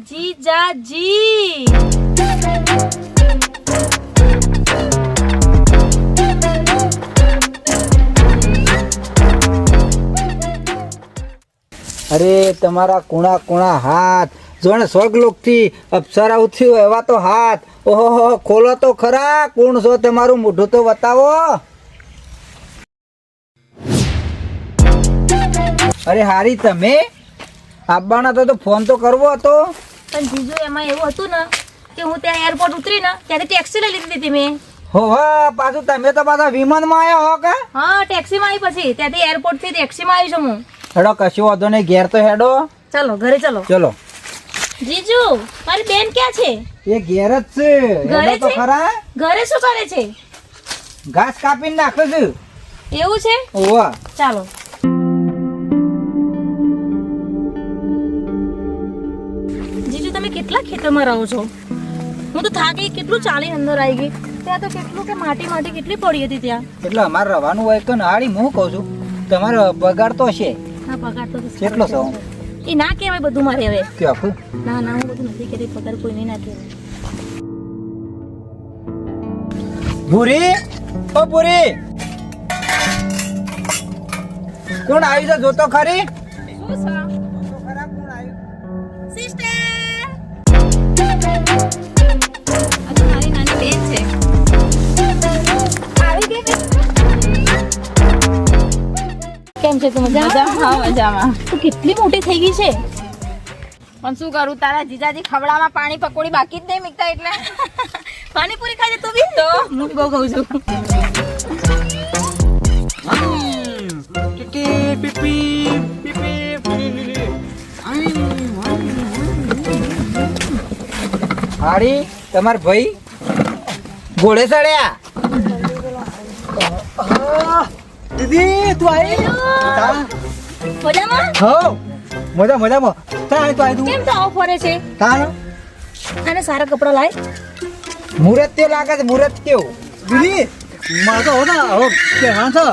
જીજાજી, અરે તમારા કુણા કુણા હાથ જોણે સ્વર્ગલોકથી અપ્સરા ઉઠ્યું એવા તો હાથ. ઓહો, ખોલો તો ખરા, કોણ છો તમારું મોઢું તો બતાવો. અરે હારી, તમે આવવાના તો ફોન તો કરવો હતો. પણ જીજુ એમાં એવું હતું ને કે હું ત્યાં એરપોર્ટ ઉતરી ને ત્યારે ટેક્સી લઈ લીધી હતી મેં. હો પાછું તમે તો પાછા વિમાનમાં આવ્યા હો કે? હા, ટેક્સીમાં આવી, પછી ત્યાંથી એરપોર્ટ થી ટેક્સીમાં આવી છું હું. હેડો, કશું વાંધો નહીં, ઘેર તો હેડો. ચલો ઘરે ચલો. ચલો. જીજુ, મારી બેન ક્યાં છે? એ ઘેર જ છે. ઘરે હેડો તો છે? ખરા. ઘરે શું કરે છે? ઘાસ કાપીને નાખું છું. એવું છે? ઓવા. ચાલો. જીજુ, તમે કેટલા ખેતરમાં રહો છો? હું તો થાકી, કેટલું ચાલી અંદર આવી ગઈ. ત્યાં તો કેટલું કે માટી માટી કેટલી પડી હતી ત્યાં. એટલે અમારે રવાનું હોય કે હાડી હું કહું છું, તમારો પગાર તો છે. હા, પગાર તો કેટલો છો? એ ના કહેવાય બધું મારે હવે. કે આખું? ના ના, હું બધું નથી કહેતી, પગાર કોઈ નહીં ના કહેવાય. ભૂરી, ઓ ભૂરી, કોણ આવ્યું છે જોતો ખરી? શું છે? જોતો ખરા કોણ આવ્યું? સિસ્ટર, આ તો મારી નાની બેન છે. આવી ગઈ બેન? કેમ છે તું? મજામાં? હા, મજામાં. તું કેટલી મોટી થઈ ગઈ છે. પણ શું કરું, તારા જીજાજી ખવડામાં પાણી પકોડી બાકી જ નહીં મીકતા એટલે. પાણીપુરી ખાઈ લે તું બી? તો હું બી બહુ ખાઉં છું. હાડી, તમાર ભાઈ ઘોડે ચડ્યા. દીદી તું આવી? મજામાં? હો, મજા મજામાં. તાણ તો આવી તું. કેમ તો આવો ફરે છે? તાણ અને સારા કપડા લાય. મુરત્યો લાગે છે, મુરત્યો. દીદી મારે તો હોતા હો કે હા છે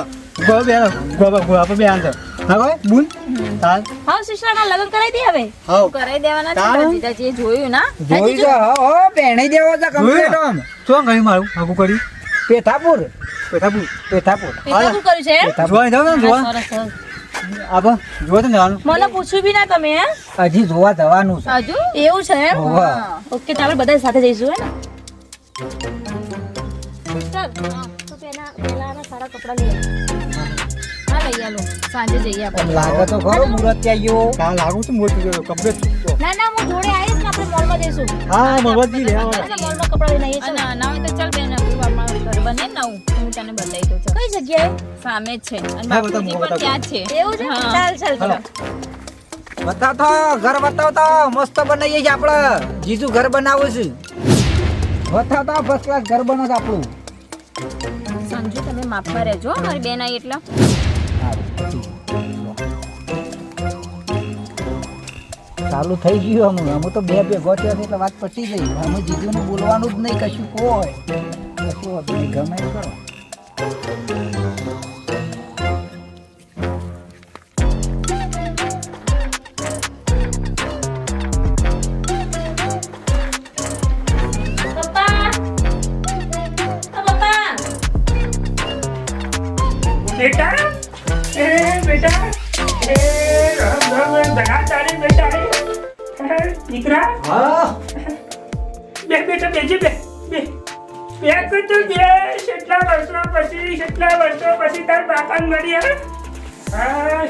ગોબા બે આન છે. હા ભાઈ બુન તાણ હા સિસ્ટર, ના લગ્ન કરાવી દે હવે. હા કરાઈ દેવાના છે. તાણ? તારા જીજાજીએ જોયું ના? જોઈ જો હો બેણી દેવો છે કમ્પ્લીટ આમ. શું ગયું મારું આગું કરી પેથાપુર પેઠાપુર પેથાપુર એટલું શું કર્યું છે? જોવા જાવ ને જોવા સરસ, સરસ. આબા જોવા તો જવાનું મને પૂછ્યું બી ના તમે, હે? હજી જોવા જવાનું છે. હજુ એવું છે એમ? હોવા. ઓકે, તો આપણે બધા સાથે જઈશું, હે ને? સિસ્ટર, તો પહેલા આના સારા કપડા લઈ આવ. હા, લઈ આલો. સાંજે જઈએ આપણે. પણ લાગે તો ખરો મુરત્યાયો. કાલ લાગુ છું મોટું જોયો કમ્પ્લીટ ના ના, હું જોડે આવીશ ને આપણે મોલમાં જઈશું. હા મગજજી લે આવા આપણે મોલમાં કપડા લઈને આવીએ છીએ. અને ના હોય તો ચાલ બેન, આપણું અમારું ઘર બને ને નવું, હું તને બતાવી દઉં છું. કઈ જગ્યાએ? સામે જ છે અને હા, બાપુજી બતાવો, પણ ત્યાં જ છે. એવું છે? હા. ચાલ ચાલ ચાલ. બતાવતો ઘર બતાવતો મસ્ત બનાવીએ છીએ આપણે. જીજુ ઘર બનાવું છે. બતાવતો ફર્સ્ટ ક્લાસ ઘર બનો છે આપણું. સંજુ, તમે માફમાં રહેજો હો, મારી બેન આવી એટલે. ચાલુ થઈ ગયું અમે તો બે ભેગો થયો છે એટલે વાત પતી ગઈ. અમે જીજુને બોલવાનું જ નહીં, કશું કોઈ કશું હતું નહીં, ગમે એ કરો. પપ્પા, બેટા એ બેટા એ રામ રામ ઘણા તારે બેટા દીકરા હા બે બેટા બેજે બે બે બે કતો બે કેટલા વર્ષો પછી તાર બાપાને મળી હા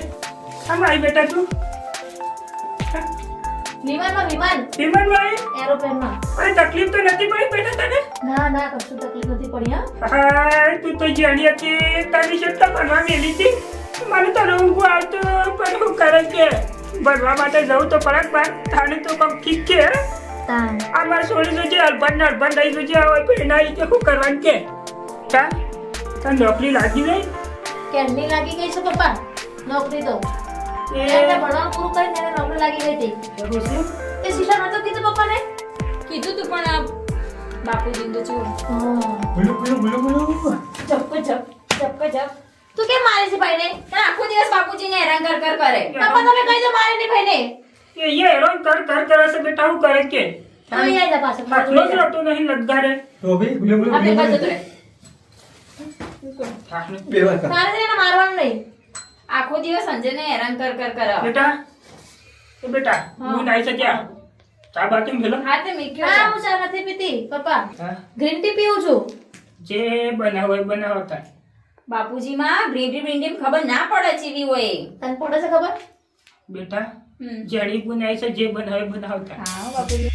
આમ આવી બેટા તું વિમાનભાઈ એરોપ્લેનમાં અરે તકલીફ તો નથી પડી બેટા તને ના ના કશું તકલીફ નથી પડી હા હા તું તો જાણી હતી તારી કેટલા ભણવા મેલી હતી મને તો ઊંઘ આવતું પણ હું કરે કે ભણવા માટે જવું તો પડે બાર થાને તો કંઈક ઠીક છે તાન આમાં છોડી જોજે અલબન રહી જોજે હોય તો એના રીતે શું કરવાનું કે ચા તને નોકરી લાગી નહીં કેન્ડી લાગી ગઈ છે પપ્પા નોકરી તો એ એને ભણવાનું પૂરું કરીને એને નોકરી લાગી ગઈ હતી એવું છે? એ શીશા નતો કીધું પપ્પાને કીધું તું પણ આ બાપુજી તો છું જપ તું કેમ મારે છે ભાઈને આખો દિવસ બાપુજીને હેરાન કર કરે પપ્પા તમે કહી દો મારે નહીં ભાઈને એ હેરાન કર કરે છે બેટા હું કરે કે તમે આવી જા પાછળ હાથનો જ રતો નહીં લગાડે તો ભાઈ ગુલે ગુલે આપણે કઈ જતો રહે બે વાર કર. તારે છે એને મારવાનું નહીં આખો દિવસ સંજયને હેરાન કર કરે બેટા એ બેટા હું નાઈ શક્યા ચા બાકી મેલો હા તે મેક્યો ના હું ચા નથી પીતી પપ્પા હા ગ્રીન ટી પીવું છું જે બનાવો એ બનાવતા બાપુજી માં બ્રીડી ખબર ના પડે ચીવી હોય તને પડે છે ખબર બેટા હમ. જડી બનાવી છે જે બનાવે બનાવતા હા બાપુજી